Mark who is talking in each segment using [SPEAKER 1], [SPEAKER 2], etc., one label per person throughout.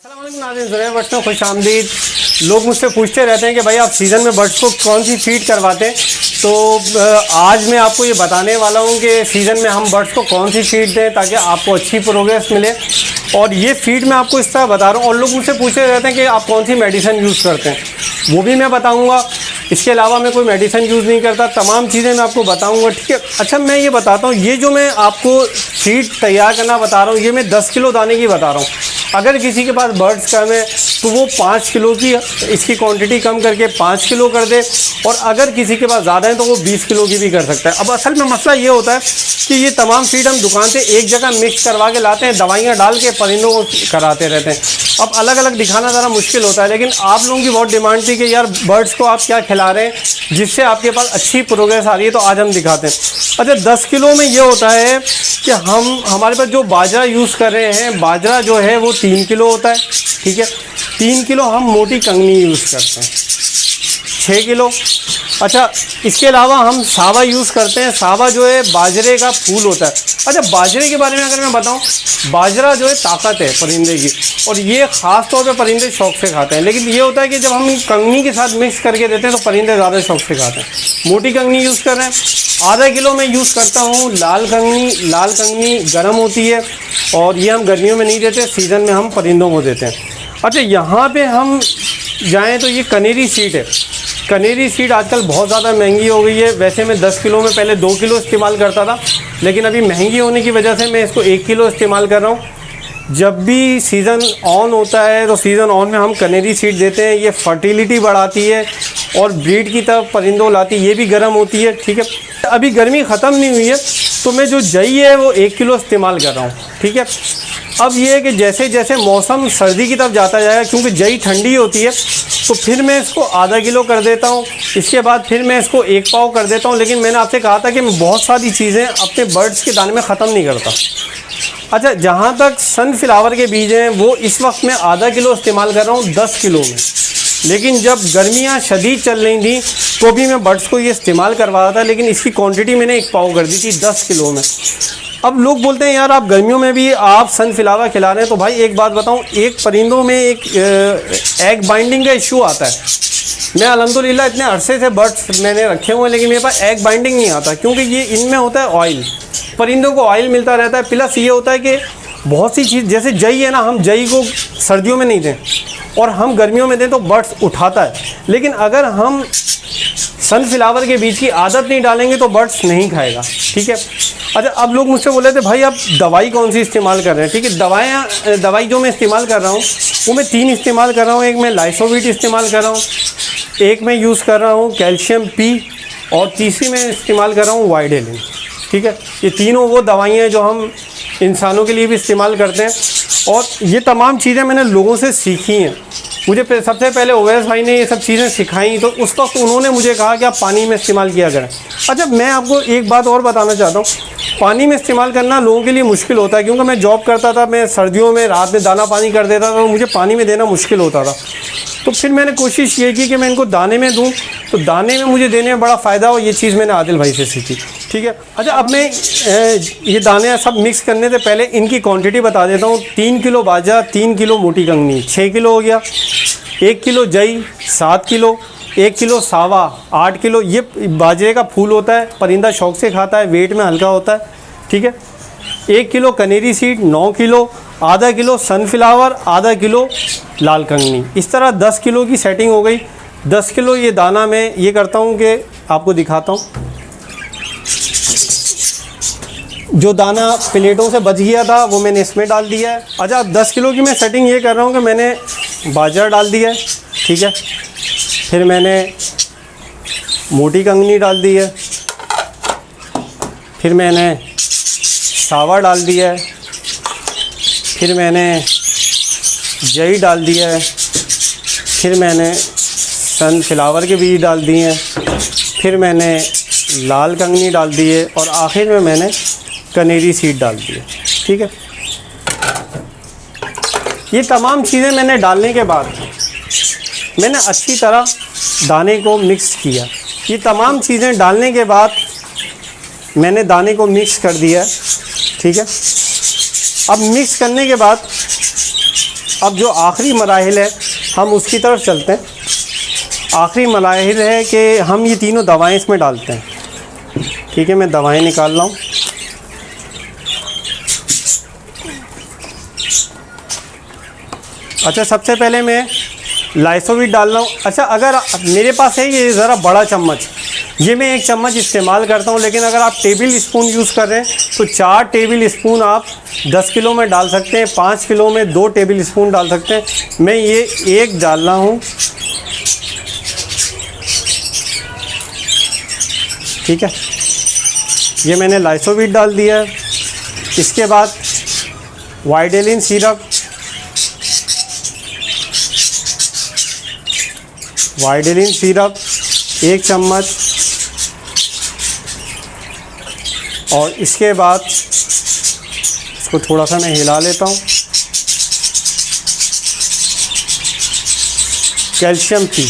[SPEAKER 1] अस्सलाम वालेकुम नाज़रीन, ज़ुनैर बर्ड्स में खुश आमदीद। लोग मुझसे पूछते रहते हैं कि भाई आप सीज़न में बर्ड्स को कौन सी फीड करवाते हैं। तो आज मैं आपको ये बताने वाला हूँ कि सीज़न में हम बर्ड्स को कौन सी फीड दें ताकि आपको अच्छी प्रोग्रेस मिले। और ये फीड मैं आपको इस तरह बता रहा हूँ। और लोग मुझसे पूछते रहते हैं कि आप कौन सी मेडिसिन यूज़ करते हैं, वो भी मैं बताऊँगा। इसके अलावा मैं कोई मेडिसिन यूज़ नहीं करता, तमाम चीज़ें मैं आपको बताऊँगा, ठीक है। अच्छा, मैं ये बताता हूँ, ये जो मैं आपको फीड तैयार करना बता रहा हूँ, ये मैं 10 किलो दाने की बता रहा हूँ। अगर किसी के पास बर्ड्स कम है तो वो 5 किलो की इसकी क्वांटिटी कम करके 5 किलो कर दे, और अगर किसी के पास ज़्यादा है तो वो 20 किलो की भी कर सकता है। अब असल में मसला ये होता है कि ये तमाम फीड हम दुकान से एक जगह मिक्स करवा के लाते हैं, दवाइयाँ डाल के परिंदों को कराते रहते हैं। अब अलग अलग दिखाना ज़रा मुश्किल होता है, लेकिन आप लोगों की बहुत डिमांड थी कि यार बर्ड्स को आप क्या खिला रहे हैं जिससे आपके पास अच्छी प्रोग्रेस आ रही है, तो आज हम दिखाते हैं। अच्छा, 10 किलो में ये होता है कि हमारे पास जो बाजरा यूज़ कर रहे हैं, बाजरा जो है वो 3 किलो होता है, ठीक है। 3 किलो हम मोटी कंगनी यूज़ करते हैं, 6 किलो। अच्छा, इसके अलावा हम सावा यूज़ करते हैं। सावा जो है बाजरे का फूल होता है। अच्छा, बाजरे के बारे में अगर मैं बताऊं, बाजरा जो है ताकत है परिंदे की, और ये ख़ास तौर पे परिंदे शौक से खाते हैं। लेकिन ये होता है कि जब हम कंगनी के साथ मिक्स करके देते हैं तो परिंदे ज़्यादा शौक से खाते हैं। मोटी कंगनी यूज़ कर रहे हैं, आधा किलो में यूज़ करता हूँ लाल कंगनी। लाल कंगनी गर्म होती है और ये हम गर्मियों में नहीं देते, सीज़न में हम परिंदों को देते हैं। अच्छा, यहाँ पे हम जाएं तो ये कनेरी सीड है। कनेरी सीड आजकल बहुत ज़्यादा महंगी हो गई है। वैसे मैं 10 किलो में पहले 2 किलो इस्तेमाल करता था, लेकिन अभी महंगी होने की वजह से मैं इसको 1 किलो इस्तेमाल कर रहा हूँ। जब भी सीज़न ऑन होता है तो सीज़न ऑन में हम कनेरी सीड देते हैं। ये फर्टिलिटी बढ़ाती है और ब्रीड की तरफ परिंदों लाती है, ये भी गर्म होती है, ठीक है। अभी गर्मी ख़त्म नहीं हुई है तो मैं जो जई है वो 1 किलो इस्तेमाल कर रहा हूँ, ठीक है। अब ये है कि जैसे जैसे मौसम सर्दी की तरफ जाता जाएगा, क्योंकि जई ठंडी होती है, तो फिर मैं इसको आधा किलो कर देता हूँ। इसके बाद फिर मैं इसको 1 पाव कर देता हूँ। लेकिन मैंने आपसे कहा था कि मैं बहुत सारी चीज़ें अपने बर्ड्स के दाने में ख़त्म नहीं करता। अच्छा, जहाँ तक सनफ्लावर के बीज हैं वो इस वक्त मैं आधा किलो इस्तेमाल कर रहा हूँ 10 किलो में। लेकिन जब गर्मियाँ शदीद चल रही थी तो भी मैं बर्ड्स को ये इस्तेमाल करवा रहा था, लेकिन इसकी क्वांटिटी मैंने 1 पाव कर दी थी 10 किलो में। अब लोग बोलते हैं यार आप गर्मियों में भी आप सनफ्लावर खिला रहे हैं, तो भाई एक बात बताऊं, एक परिंदों में एक एग बाइंडिंग का इशू आता है। मैं अल्हम्दुलिल्लाह इतने अरसे से बर्ड्स मैंने रखे हुए हैं, लेकिन मेरे पास एग बाइंडिंग नहीं आता, क्योंकि ये इनमें होता है ऑयल, परिंदों को ऑयल मिलता रहता है। प्लस ये होता है कि बहुत सी चीज़, जैसे जई है ना, हम जई को सर्दियों में नहीं दें और हम गर्मियों में दें तो बर्ड्स उठाता है। लेकिन अगर हम सनफ्लावर के बीज की आदत नहीं डालेंगे तो बर्ड्स नहीं खाएगा, ठीक है। अच्छा, अब लोग मुझसे बोले थे भाई आप दवाई कौन सी इस्तेमाल कर रहे हैं, ठीक है। दवाई जो मैं इस्तेमाल कर रहा हूँ वो मैं 3 इस्तेमाल कर रहा हूँ। एक मैं लाइसोविट इस्तेमाल कर रहा हूँ, एक मैं यूज़ कर रहा हूँ कैल्शियम पी, और तीसरी मैं इस्तेमाल कर रहा हूँ वाइडेलिन, ठीक है। ये तीनों वो दवाइयाँ हैं जो हम इंसानों के लिए भी इस्तेमाल करते हैं, और ये तमाम चीज़ें मैंने लोगों से सीखी हैं। मुझे सबसे पहले ओवैस भाई ने ये सब चीज़ें सिखाई, तो उस वक्त उन्होंने मुझे कहा कि आप पानी में इस्तेमाल किया करें। अच्छा, मैं आपको एक बात और बताना चाहता हूँ, पानी में इस्तेमाल करना लोगों के लिए मुश्किल होता है, क्योंकि मैं जॉब करता था, मैं सर्दियों में रात में दाना पानी कर देता था तो मुझे पानी में देना मुश्किल होता था। तो फिर मैंने कोशिश ये की कि मैं इनको दाने में दूँ, तो दाने में मुझे देने में बड़ा फ़ायदा हो। ये चीज़ मैंने आदिल भाई से सीखी, ठीक है। अच्छा, अब मैं ये दाने सब मिक्स करने से पहले इनकी क्वांटिटी बता देता हूँ। 3 किलो बाजरा, 3 किलो मोटी कंगनी, 6 किलो हो गया। 1 किलो जई, 7 किलो। 1 किलो सावा, 8 किलो। ये बाजरे का फूल होता है, परिंदा शौक से खाता है, वेट में हल्का होता है, ठीक है। 1 किलो कनेरी सीड, 9 किलो। आधा किलो सनफ्लावर, आधा किलो लाल कंगनी। इस तरह 10 किलो की सेटिंग हो गई। 10 किलो ये दाना मैं ये करता हूँ कि आपको दिखाता हूँ। जो दाना प्लेटों से बच गया था वो मैंने इसमें डाल दिया है। अच्छा, अब 10 किलो की मैं सेटिंग ये कर रहा हूँ कि मैंने बाजरा डाल दिया है, ठीक है। फिर मैंने मोटी कंगनी डाल दी है, फिर मैंने सावा डाल दिया है, फिर मैंने जई डाल दिया है, फिर मैंने सनफ्लावर के बीज डाल दिए हैं, फिर मैंने लाल कंगनी डाल दी है, और आखिर में मैंने कनेरी सीड डाल दी है, ठीक है। ये तमाम चीज़ें मैंने डालने के बाद मैंने अच्छी तरह दाने को मिक्स किया। ये तमाम चीज़ें डालने के बाद मैंने दाने को मिक्स कर दिया, ठीक है। अब मिक्स करने के बाद अब जो आखिरी मराहिल है हम उसकी तरफ चलते हैं। आखिरी मराहिल है कि हम ये तीनों दवाएं इसमें डालते हैं। ठीक है, मैं दवाएं निकाल रहा हूँ। अच्छा, सबसे पहले मैं लाइसोविट डाल रहा हूँ। अच्छा, अगर मेरे पास है ये ज़रा बड़ा चम्मच, ये मैं 1 चम्मच इस्तेमाल करता हूँ, लेकिन अगर आप टेबल स्पून यूज़ कर रहे हैं तो 4 टेबल स्पून आप 10 किलो में डाल सकते हैं, 5 किलो में 2 टेबल स्पून डाल सकते हैं। मैं ये 1 डाल रहा हूँ। ठीक है, ये मैंने लाइसोविट डाल दिया। इसके बाद वाइडेलिन सिरप, वाइडेलिन सिरप 1 चम्मच, और इसके बाद इसको थोड़ा सा मैं हिला लेता हूँ। कैल्शियम पी,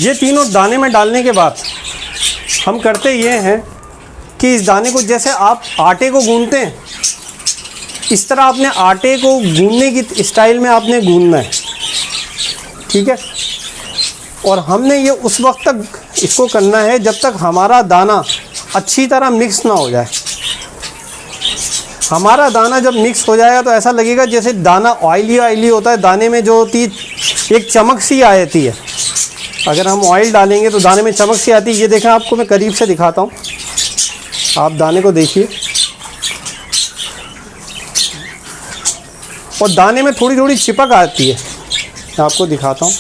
[SPEAKER 1] ये तीनों दाने में डालने के बाद हम करते ये हैं कि इस दाने को जैसे आप आटे को गूंदते हैं, इस तरह आपने आटे को गूंदने की स्टाइल में आपने गूंदना है। ठीक है, और हमने ये उस वक्त तक इसको करना है जब तक हमारा दाना अच्छी तरह मिक्स ना हो जाए। हमारा दाना जब मिक्स हो जाएगा तो ऐसा लगेगा जैसे दाना ऑयली ऑयली होता है, दाने में जो होती एक चमक सी आती है। अगर हम ऑयल डालेंगे तो दाने में चमक सी आती है। ये देखें, आपको मैं करीब से दिखाता हूँ, आप दाने को देखिए, और दाने में थोड़ी थोड़ी चिपक आती है। मैं आपको दिखाता हूँ।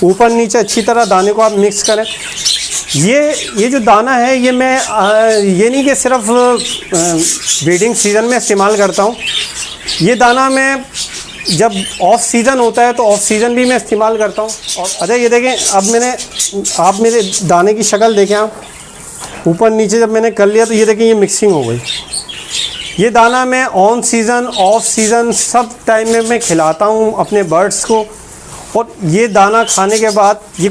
[SPEAKER 1] ऊपर नीचे अच्छी तरह दाने को आप मिक्स करें। ये जो दाना है ये मैं ये नहीं कि सिर्फ ब्रीडिंग सीज़न में इस्तेमाल करता हूँ। ये दाना मैं जब ऑफ सीज़न होता है तो ऑफ सीज़न भी मैं इस्तेमाल करता हूँ। और अच्छा, ये देखें, अब आप मेरे दाने की शक्ल देखें, आप ऊपर नीचे जब मैंने कर लिया तो ये देखें, ये मिक्सिंग हो गई। ये दाना मैं ऑन सीज़न ऑफ सीज़न सब टाइम में मैं खिलाता हूँ अपने बर्ड्स को। और ये दाना खाने के बाद ये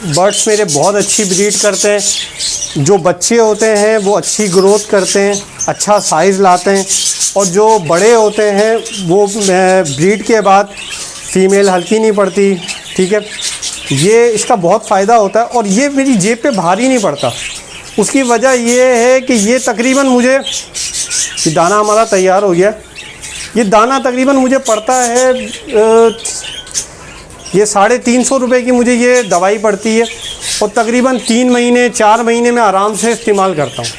[SPEAKER 1] बर्ड्स मेरे बहुत अच्छी ब्रीड करते हैं। जो बच्चे होते हैं वो अच्छी ग्रोथ करते हैं, अच्छा साइज़ लाते हैं, और जो बड़े होते हैं वो ब्रीड के बाद फीमेल हल्की नहीं पड़ती। ठीक है, ये इसका बहुत फ़ायदा होता है। और ये मेरी जेब पे भारी नहीं पड़ता। उसकी वजह ये है कि ये तकरीबन मुझे, ये दाना हमारा तैयार हो गया, ये दाना तकरीबन मुझे पड़ता है ये 350 रुपये की मुझे ये दवाई पड़ती है। और तकरीबन 3 महीने 4 महीने में आराम से इस्तेमाल करता हूँ।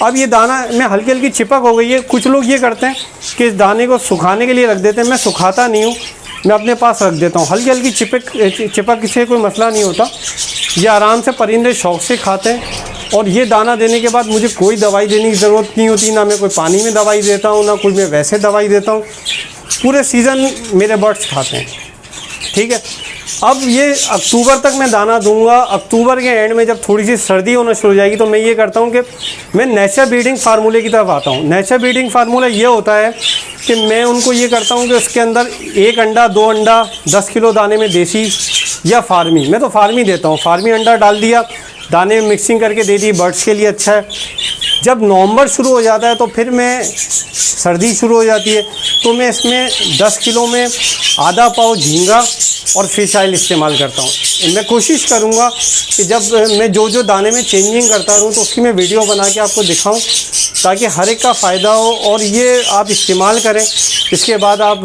[SPEAKER 1] अब ये दाना में हल्की हल्की चिपक हो गई है। कुछ लोग ये करते हैं कि इस दाने को सुखाने के लिए रख देते हैं। मैं सुखाता नहीं हूँ, मैं अपने पास रख देता हूँ। हल्की हल्की चिपक से कोई मसला नहीं होता। ये आराम से परिंदे शौक़ से खाते हैं। और ये दाना देने के बाद मुझे कोई दवाई देने की ज़रूरत नहीं होती, ना मैं कोई पानी में दवाई देता हूँ, ना कोई मैं वैसे दवाई देता हूँ। पूरे सीज़न मेरे बर्ड्स खाते हैं। ठीक है, अब ये अक्टूबर तक मैं दाना दूंगा। अक्टूबर के एंड में जब थोड़ी सी सर्दी होना शुरू हो जाएगी तो मैं ये करता हूँ कि मैं नेचर ब्रीडिंग फार्मूले की तरफ आता हूँ। नेचर ब्रीडिंग फार्मूला ये होता है कि मैं उनको ये करता हूँ कि उसके अंदर 1 अंडा 2 अंडा 10 किलो दाने में देसी या फार्मी, मैं तो फार्मी देता हूँ। फार्मी अंडा डाल दिया, दाने में मिक्सिंग करके दे दी, बर्ड्स के लिए अच्छा है। जब नवंबर शुरू हो जाता है तो फिर मैं, सर्दी शुरू हो जाती है तो मैं इसमें 10 किलो में आधा पाव झींगा और फिश ऑयल इस्तेमाल करता हूँ। मैं कोशिश करूँगा कि जब मैं जो दाने में चेंजिंग करता रहूँ तो उसकी मैं वीडियो बना के आपको दिखाऊँ, ताकि हर एक का फ़ायदा हो। और ये आप इस्तेमाल करें, इसके बाद आप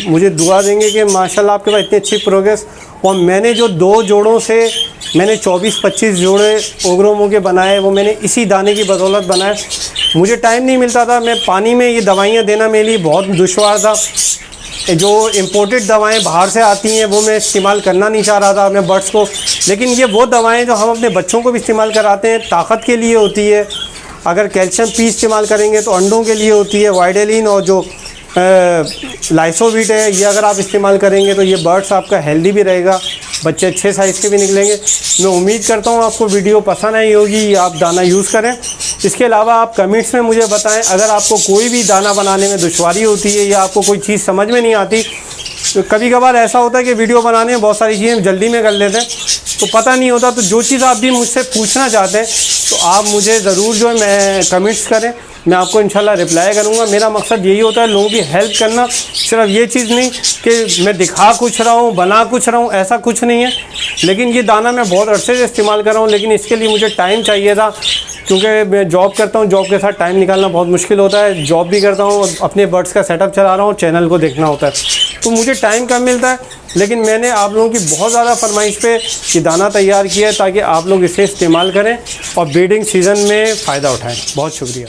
[SPEAKER 1] मुझे दुआ देंगे कि माशाल्लाह आपके पास इतनी अच्छी प्रोग्रेस। और मैंने जो 2 जोड़ों से मैंने 24-25 जोड़े ओग्रोमो के बनाए, वो मैंने इसी दाने की बदौलत बनाए। मुझे टाइम नहीं मिलता था, मैं पानी में ये दवाइयाँ देना मेरे लिए बहुत दुश्वार था। जो इम्पोर्टेड दवाएं बाहर से आती हैं वो मैं इस्तेमाल करना नहीं चाह रहा था मैं बर्ड्स को। लेकिन ये वो दवाएं जो हम अपने बच्चों को भी इस्तेमाल कराते हैं, ताकत के लिए होती है। अगर कैल्शियम पी इस्तेमाल करेंगे तो अंडों के लिए होती है। वाइडेलिन और जो लाइसोविट है, ये अगर आप इस्तेमाल करेंगे तो ये बर्ड्स आपका हेल्दी भी रहेगा, बच्चे अच्छे साइज़ के भी निकलेंगे। मैं उम्मीद करता हूँ आपको वीडियो पसंद आई होगी, आप दाना यूज़ करें। इसके अलावा आप कमेंट्स में मुझे बताएं अगर आपको कोई भी दाना बनाने में दुश्वारी होती है या आपको कोई चीज़ समझ में नहीं आती तो कभी कभार ऐसा होता है कि वीडियो बनाने में बहुत सारी चीज़ें जल्दी में कर लेते हैं, तो पता नहीं होता। तो जो चीज़ आप भी मुझसे पूछना चाहते हैं तो आप मुझे ज़रूर जो है मैं कमेंट्स करें, मैं आपको इंशाल्लाह रिप्लाई करूँगा। मेरा मकसद यही होता है लोगों की हेल्प करना, सिर्फ ये चीज़ नहीं कि मैं दिखा कुछ रहा हूँ, बना कुछ रहा हूँ, ऐसा कुछ नहीं है। लेकिन ये दाना मैं बहुत अरसे से इस्तेमाल कर रहा हूँ, लेकिन इसके लिए मुझे टाइम चाहिए था, क्योंकि मैं जॉब करता हूँ, जॉब के साथ टाइम निकालना बहुत मुश्किल होता है। जॉब भी करता हूँ, अपने बर्ड्स का सेटअप चला रहा हूँ, चैनल को देखना होता है, तो मुझे टाइम कम मिलता है। लेकिन मैंने आप लोगों की बहुत ज़्यादा फरमाइश पे ये दाना तैयार किया है ताकि आप लोग इसे इस्तेमाल करें और ब्रीडिंग सीज़न में फ़ायदा उठाएं। बहुत शुक्रिया।